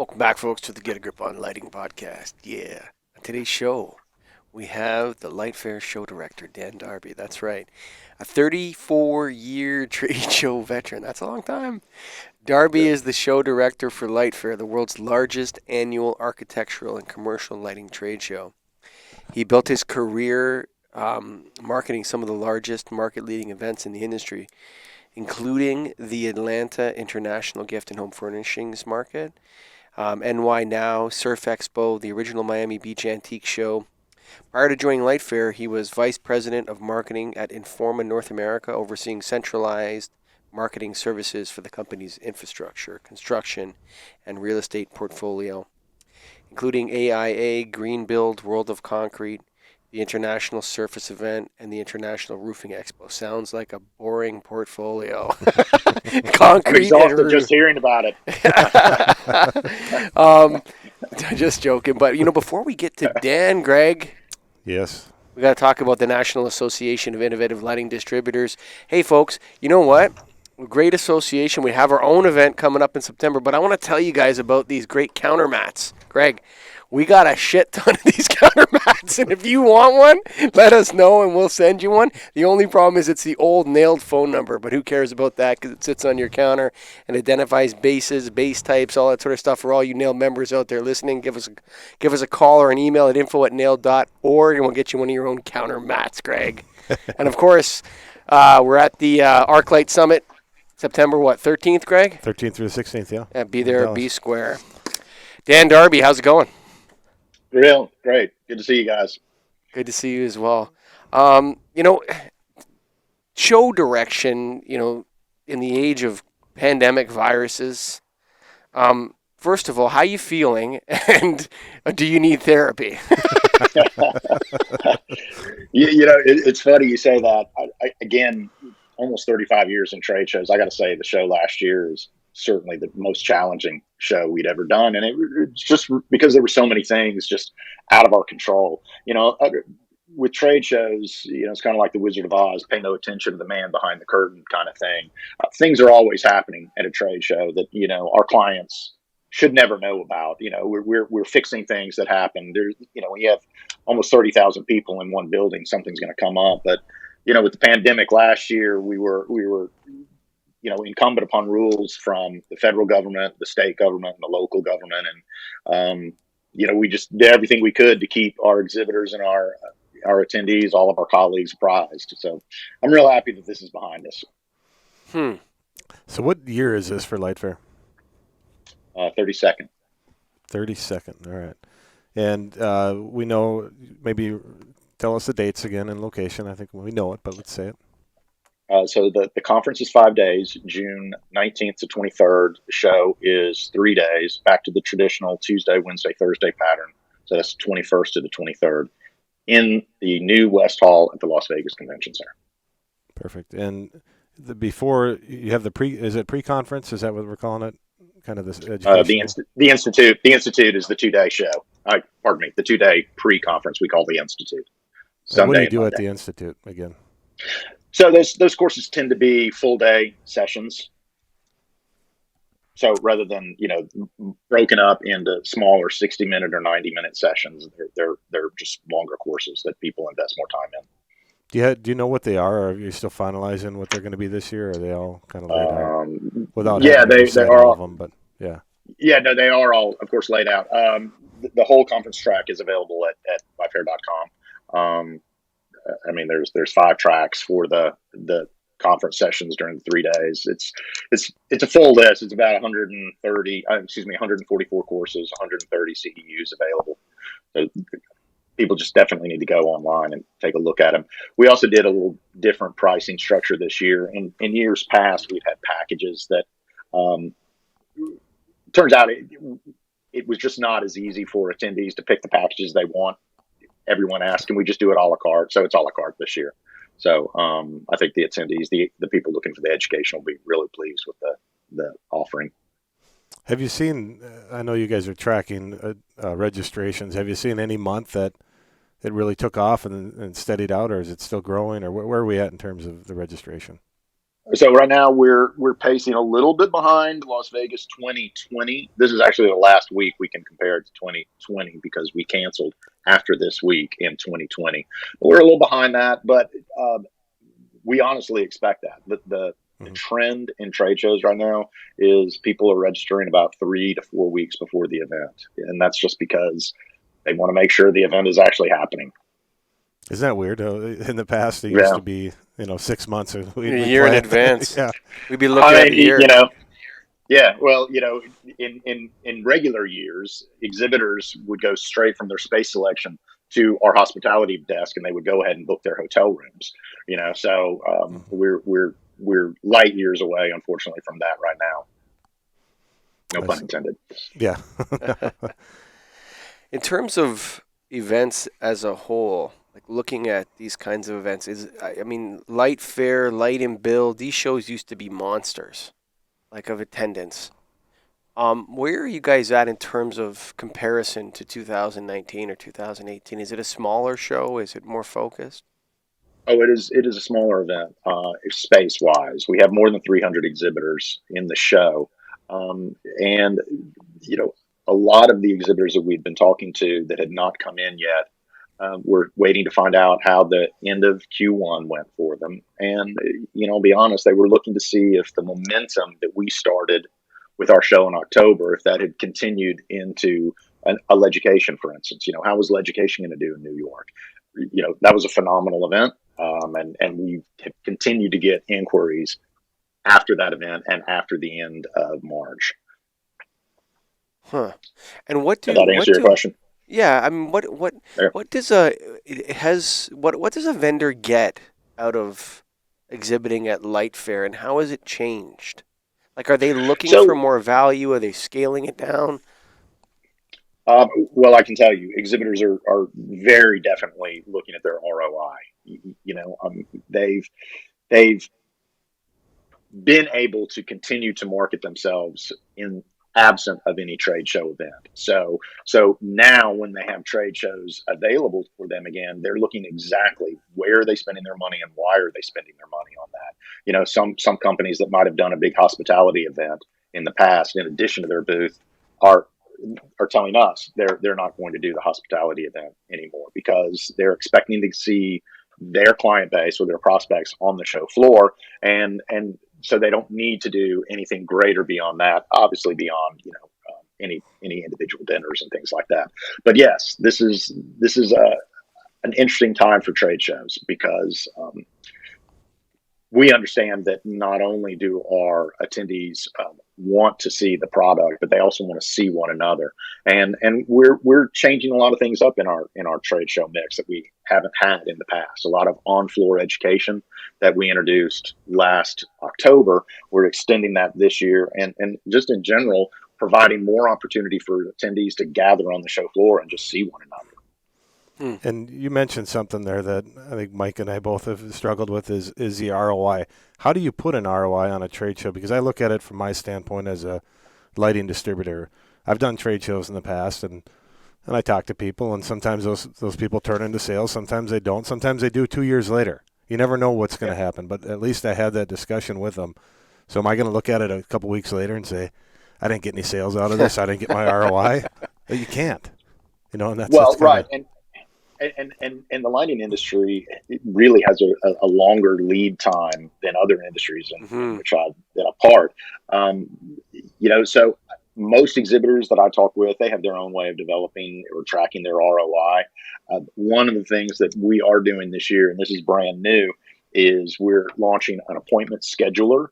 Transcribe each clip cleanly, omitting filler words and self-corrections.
Welcome back, folks, to the Get a Grip on Lighting podcast. Yeah. On today's show, we have the LightFair show director, Dan Darby. That's right. A 34-year trade show veteran. That's a long time. Darby is the show director for LightFair, the world's largest annual architectural and commercial lighting trade show. He built his career marketing some of the largest market-leading events in the industry, including the Atlanta International Gift and Home Furnishings Market, NY Now, Surf Expo, the original Miami Beach Antique Show. Prior to joining LightFair, he was Vice President of Marketing at Informa North America, overseeing centralized marketing services for the company's infrastructure, construction, and real estate portfolio, including AIA, Green Build, World of Concrete, the International Surface Event, and the International Roofing Expo. Sounds like a boring portfolio. Concrete. I'm exhausted just hearing about it. Just joking. But, before we get to Dan, Greg. Yes. We got to talk about the National Association of Innovative Lighting Distributors. Hey, folks, you know what? Great association. We have our own event coming up in September, but I want to tell you guys about these great counter mats. Greg, we got a shit ton of these counter mats, and if you want one, let us know and we'll send you one. The only problem is it's the old nailed phone number, but who cares about that because it sits on your counter and identifies bases, base types, all that sort of stuff. For all you nailed members out there listening, give us a call or an email at info@nailed.org, and we'll get you one of your own counter mats, Greg. And, of course, we're at the ArcLight Summit, September, 13th, Greg? 13th through the 16th, yeah. Be there, be square. Dan Darby, how's it going? Real great. Good to see you guys. Good to see you as well. Show direction, in the age of pandemic viruses. First of all, how are you feeling? And do you need therapy? It's funny you say that. Again, almost 35 years in trade shows. I got to say the show last year is certainly the most challenging show we'd ever done. And it's just because there were so many things just out of our control. With trade shows, it's kind of like the Wizard of Oz, pay no attention to the man behind the curtain kind of thing. Things are always happening at a trade show that, our clients should never know about. We're fixing things that happen. There's, when you have almost 30,000 people in one building, something's going to come up. But, with the pandemic last year, we were incumbent upon rules from the federal government, the state government, and the local government. And, we just did everything we could to keep our exhibitors and our attendees, all of our colleagues apprised. So I'm real happy that this is behind us. So what year is this for LightFair? 32nd. 32nd. All right. And we know, maybe tell us the dates again and location. I think we know it, but let's say it. So the conference is 5 days, June 19th to 23rd. The show is 3 days, back to the traditional Tuesday, Wednesday, Thursday pattern. So that's 21st to the 23rd in the new West Hall at the Las Vegas Convention Center. Perfect. And before you have is it pre-conference? Is that what we're calling it? Kind of this educational? The Institute. The Institute is the 2-day show. The 2-day pre-conference we call the Institute. What do you do at the Institute again? So those courses tend to be full day sessions. So rather than broken up into smaller 60-minute or 90-minute sessions, they're just longer courses that people invest more time in. Do you know what they are? Or are you still finalizing what they're going to be this year? Or are they all kind of laid out? Without they are all of them, but yeah. Yeah, no, they are all, of course, laid out. The whole conference track is available at lightfair.com. There's 5 tracks for the conference sessions during the 3 days. It's a full list. It's about 144 courses, 130 CEUs available. So people just definitely need to go online and take a look at them. We also did a little different pricing structure this year. In years past, we've had packages that turns out it was just not as easy for attendees to pick the packages they want. Everyone asked, can we just do it a la carte? So it's a la carte this year. So I think the attendees, the people looking for the education will be really pleased with the offering. Have you seen, I know you guys are tracking registrations. Have you seen any month that it really took off and steadied out, or is it still growing, or where are we at in terms of the registration? So right now we're pacing a little bit behind Las Vegas 2020. This is actually the last week we can compare it to 2020 because we canceled after this week in 2020. We're a little behind that, but we honestly expect that. The trend in trade shows right now is people are registering about 3 to 4 weeks before the event, and that's just because they want to make sure the event is actually happening. Isn't that weird? In the past, it used Yeah. to be 6 months. A year in advance. Yeah. We'd be looking at a year. Yeah, well, in regular years, exhibitors would go straight from their space selection to our hospitality desk, and they would go ahead and book their hotel rooms. So we're light years away, unfortunately, from that right now. No pun intended. Yeah. In terms of events as a whole, like looking at these kinds of events, LightFair, Light and Build, these shows used to be monsters, like of attendance. Where are you guys at in terms of comparison to 2019 or 2018? Is it a smaller show? Is it more focused? Oh, it is. It is a smaller event, space wise. We have more than 300 exhibitors in the show, and a lot of the exhibitors that we've been talking to that had not come in yet. We're waiting to find out how the end of Q1 went for them, and I'll be honest, they were looking to see if the momentum that we started with our show in October, if that had continued into a Leducation, for instance. How was Leducation going to do in New York? That was a phenomenal event. And we have continued to get inquiries after that event and after the end of March. Huh. And what Did that answer your question? Yeah, I mean, what does a vendor get out of exhibiting at LightFair, and how has it changed? Like, are they looking for more value? Are they scaling it down? Well, I can tell you, exhibitors are very definitely looking at their ROI. They've been able to continue to market themselves in absent of any trade show event. So now when they have trade shows available for them again, they're looking exactly where are they spending their money and why are they spending their money on that. Some companies that might have done a big hospitality event in the past, in addition to their booth, are telling us they're not going to do the hospitality event anymore because they're expecting to see their client base or their prospects on the show floor, and so they don't need to do anything greater beyond that. Obviously, beyond any individual dinners and things like that. But yes, this is an interesting time for trade shows because we understand that not only do our attendees want to see the product, but they also want to see one another. And we're changing a lot of things up in our trade show mix that we haven't had in the past. A lot of on-floor education that we introduced last October, we're extending that this year, and just in general, providing more opportunity for attendees to gather on the show floor and just see one another. And you mentioned something there that I think Mike and I both have struggled with is the ROI. How do you put an ROI on a trade show? Because I look at it from my standpoint as a lighting distributor. I've done trade shows in the past, and I talk to people, and sometimes those people turn into sales. Sometimes they don't. Sometimes they do 2 years later. You never know what's going to happen, but at least I had that discussion with them. So am I going to look at it a couple weeks later and say, I didn't get any sales out of this. I didn't get my ROI? But you can't. And that's right. And the lighting industry, it really has a longer lead time than other industries in which I've been a part. So most exhibitors that I talk with, they have their own way of developing or tracking their ROI. One of the things that we are doing this year, and this is brand new, is we're launching an appointment scheduler.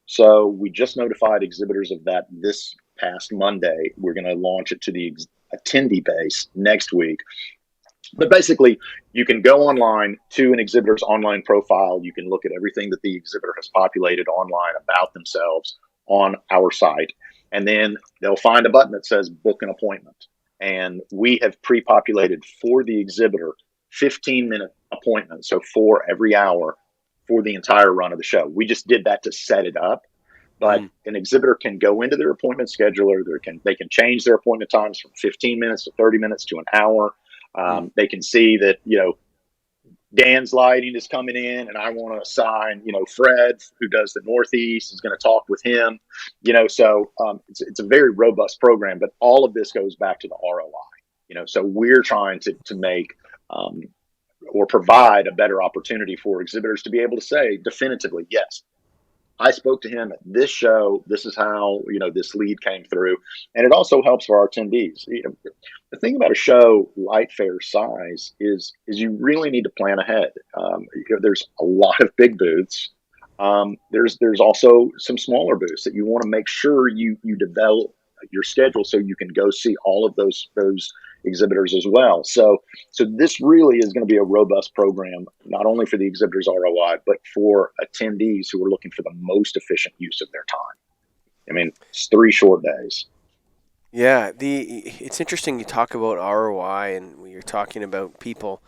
So we just notified exhibitors of that this past Monday. We're going to launch it to the attendee base next week. But basically, you can go online to an exhibitor's online profile. You can look at everything that the exhibitor has populated online about themselves on our site. And then they'll find a button that says book an appointment. And we have pre-populated for the exhibitor 15-minute appointments, so 4 every hour for the entire run of the show. We just did that to set it up. But an exhibitor can go into their appointment scheduler. They can change their appointment times from 15 minutes to 30 minutes to an hour. They can see that, Dan's lighting is coming in, and I want to assign, Fred, who does the Northeast, is going to talk with him. So it's a very robust program, but all of this goes back to the ROI. So we're trying to make or provide a better opportunity for exhibitors to be able to say definitively, yes, I spoke to him at this show. This is how, this lead came through. And it also helps for our attendees. The thing about a show LightFair size is you really need to plan ahead. There's a lot of big booths. There's also some smaller booths that you want to make sure you develop your schedule so you can go see all of those exhibitors as well. So this really is going to be a robust program, not only for the exhibitors' ROI, but for attendees who are looking for the most efficient use of their time. I mean, it's 3 short days. Yeah, it's interesting you talk about ROI, and when you're talking about people,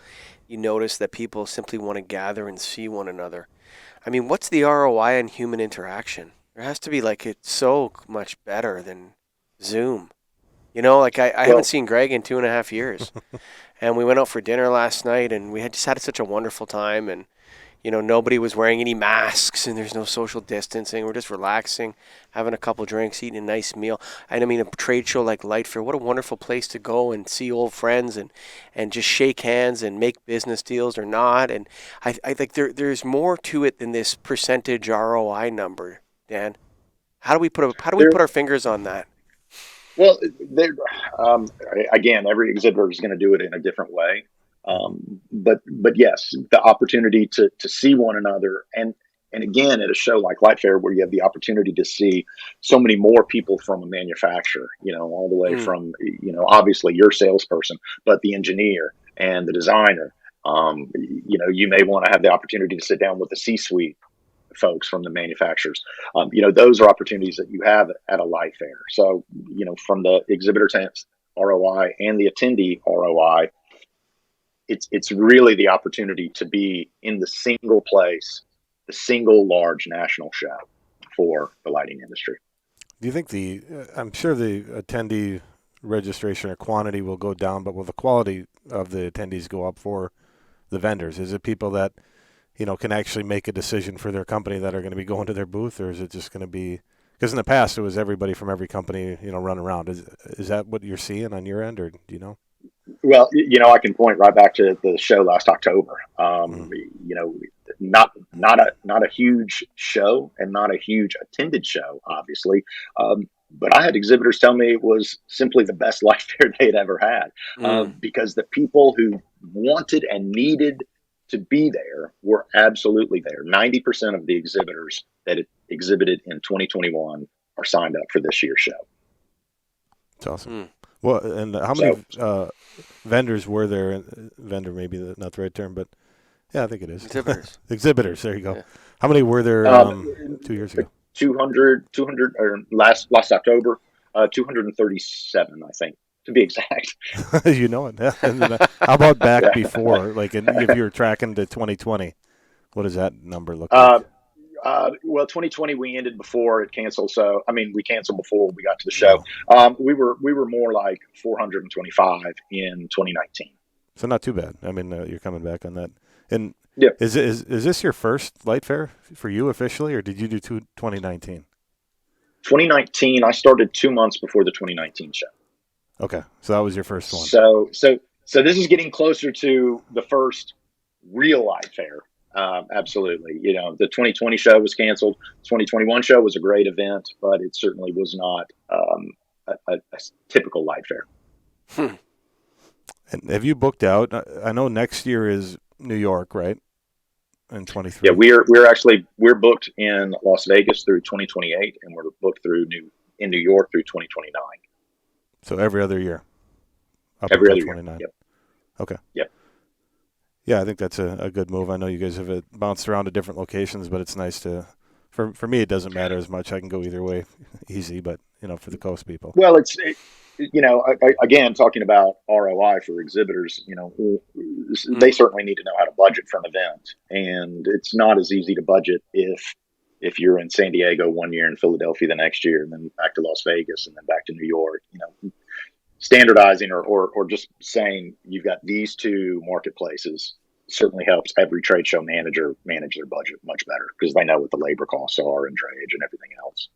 you notice that people simply want to gather and see one another. I mean, what's the ROI on human interaction? There has to be, it's so much better than Zoom. I haven't seen Greg in 2.5 years. And we went out for dinner last night, and we just had such a wonderful time. And, nobody was wearing any masks, and there's no social distancing. We're just relaxing, having a couple drinks, eating a nice meal. And I mean, a trade show like LightFair, what a wonderful place to go and see old friends and just shake hands and make business deals or not. And I think there's more to it than this percentage ROI number, Dan. How do we put our fingers on that? Well, again, every exhibitor is going to do it in a different way. But yes, the opportunity to see one another, and again, at a show like LightFair, where you have the opportunity to see so many more people from a manufacturer, all the way from, obviously your salesperson, but the engineer and the designer. You may want to have the opportunity to sit down with the C-suite folks from the manufacturers. Those are opportunities that you have at a LightFair. So, from the exhibitor ROI and the attendee ROI, it's really the opportunity to be in the single place, the single large national show for the lighting industry. Do you think I'm sure the attendee registration or quantity will go down, but will the quality of the attendees go up for the vendors? Is it people that can actually make a decision for their company that are going to be going to their booth, or is it just going to be, because in the past it was everybody from every company, run around. Is that what you're seeing on your end, or do you know? Well, I can point right back to the show last October. Not a huge show and not a huge attended show, obviously. But I had exhibitors tell me it was simply the best LightFair they'd ever had, because the people who wanted and needed to be there were absolutely there. 90% of the exhibitors that exhibited in 2021 are signed up for this year's show. That's awesome. Well, and how many vendors were there? Vendor, maybe not the right term, but yeah, I think it is. Exhibitors. Exhibitors, there you go. Yeah. How many were there 2 years ago? 200 or last October, 237, I think, to be exact. You know it. How about back before, if you were tracking to 2020, what does that number look like? Well, 2020 we ended before it canceled. So, we canceled before we got to the show. We were more like 425 in 2019. So not too bad. You're coming back on that. And yeah. Is this your first LightFair for you officially, or did you do 2019? 2019, I started 2 months before the 2019 show. Okay, so that was your first one. So this is getting closer to the first real LightFair. Absolutely. The 2020 show was canceled. 2021 show was a great event, but it certainly was not a typical LightFair. And have you booked out? I know next year is New York, right? In 23. Yeah, we're booked in Las Vegas through 2028, and we're booked in New York through 2029. So every other year. Every other 29. Year. Yep. Okay. Yep. Yeah, I think that's a good move. I know you guys have bounced around to different locations, but it's nice to. For me, it doesn't matter as much. I can go either way, easy. But for the coast people. Well, again, talking about ROI for exhibitors, they certainly need to know how to budget for an event, and it's not as easy to budget if you're in San Diego one year and Philadelphia the next year, and then back to Las Vegas and then back to New York. Standardizing or just saying you've got these two marketplaces certainly helps every trade show manager manage their budget much better because they know what the labor costs are and drayage and everything else.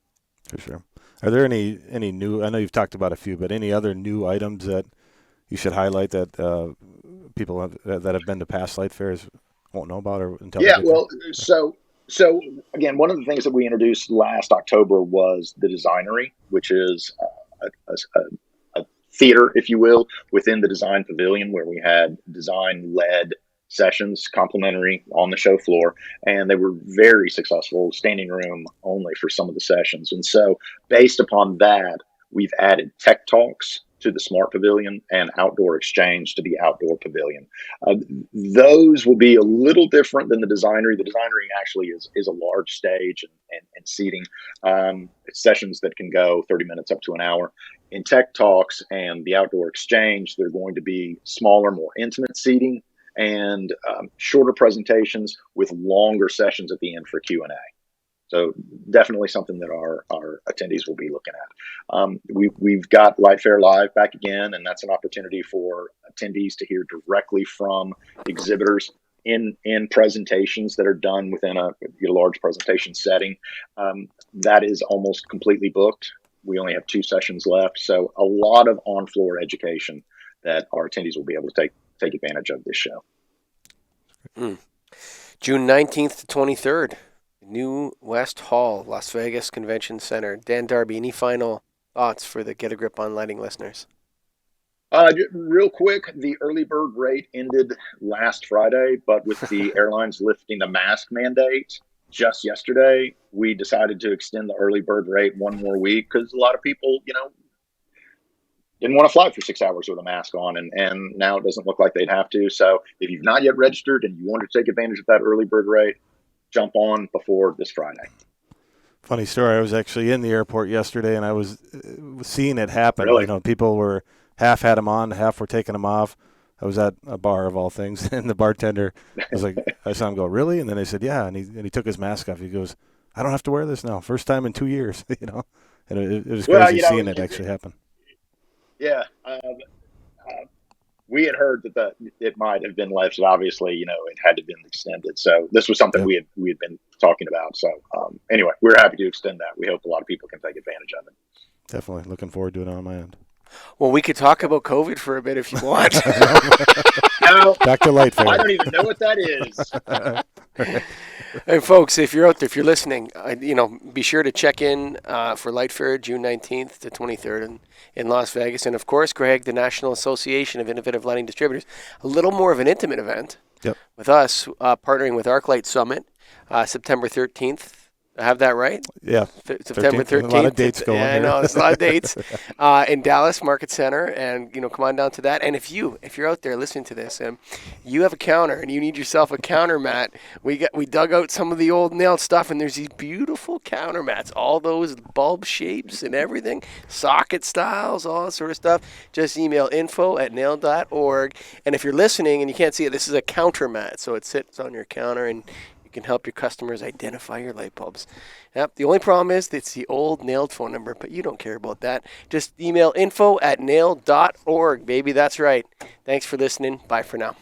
For sure. Are there any new? I know you've talked about a few, but any other new items that you should highlight that people that have been to past light fairs won't know about or until? Yeah, well, so again, one of the things that we introduced last October was the Designery, which is a theater, if you will, within the design pavilion where we had design-led sessions, complimentary on the show floor, and they were very successful, standing room only for some of the sessions. And so based upon that, we've added tech talks to the smart pavilion and outdoor exchange to the outdoor pavilion. Those will be a little different than the Designery. The Designery actually is a large stage and seating, sessions that can go 30 minutes up to an hour. In tech talks and the outdoor exchange, they're going to be smaller, more intimate seating and shorter presentations with longer sessions at the end for Q&A. So definitely something that our attendees will be looking at. We've got LightFair Live back again, and that's an opportunity for attendees to hear directly from exhibitors in presentations that are done within a large presentation setting. That is almost completely booked. We only have 2 sessions left, so a lot of on-floor education that our attendees will be able to take advantage of this show. June 19th to 23rd, New West Hall, Las Vegas Convention Center. Dan, Darby, any final thoughts for the Get a Grip on Lighting listeners? Real quick, the early bird rate ended last Friday, but with the airlines lifting the mask mandate just yesterday, we decided to extend the early bird rate one more week because a lot of people, didn't want to fly for 6 hours with a mask on, and now it doesn't look like they'd have to. So if you've not yet registered and you want to take advantage of that early bird rate, jump on before this Friday. Funny story. I was actually in the airport yesterday, and I was seeing it happen. Really? People were half had them on, half were taking them off. I was at a bar of all things, and the bartender was like, I saw him go, "Really?" And then I said, "Yeah." And he took his mask off. He goes, "I don't have to wear this now. First time in 2 years." And it was crazy seeing it actually happen. Yeah. We had heard that it might have been lifted. Obviously, it had to have been extended. So this was something we had been talking about. So anyway, we're happy to extend that. We hope a lot of people can take advantage of it. Definitely looking forward to it on my end. Well, we could talk about COVID for a bit if you want. No, Back to LightFair. I don't even know what that is. Hey, folks, if you're out there, if you're listening, be sure to check in for LightFair June 19th to 23rd in Las Vegas. And, of course, Greg, the National Association of Innovative Lighting Distributors, a little more of an intimate event with us partnering with ArcLight Summit, September 13th. I have that right? Yeah. September 13th. A lot of dates going I know, there's a lot of dates in Dallas Market Center, and come on down to that. And if you're out there listening to this and you have a counter and you need yourself a counter mat, we dug out some of the old nailed stuff, and there's these beautiful counter mats, all those bulb shapes and everything, socket styles, all that sort of stuff. Just email info@nail.org. And if you're listening and you can't see it, this is a counter mat, so it sits on your counter and can help your customers identify your light bulbs. Yep. The only problem is it's the old nailed phone number, but you don't care about that. Just email info@nail.org, baby. That's right. Thanks for listening. Bye for now.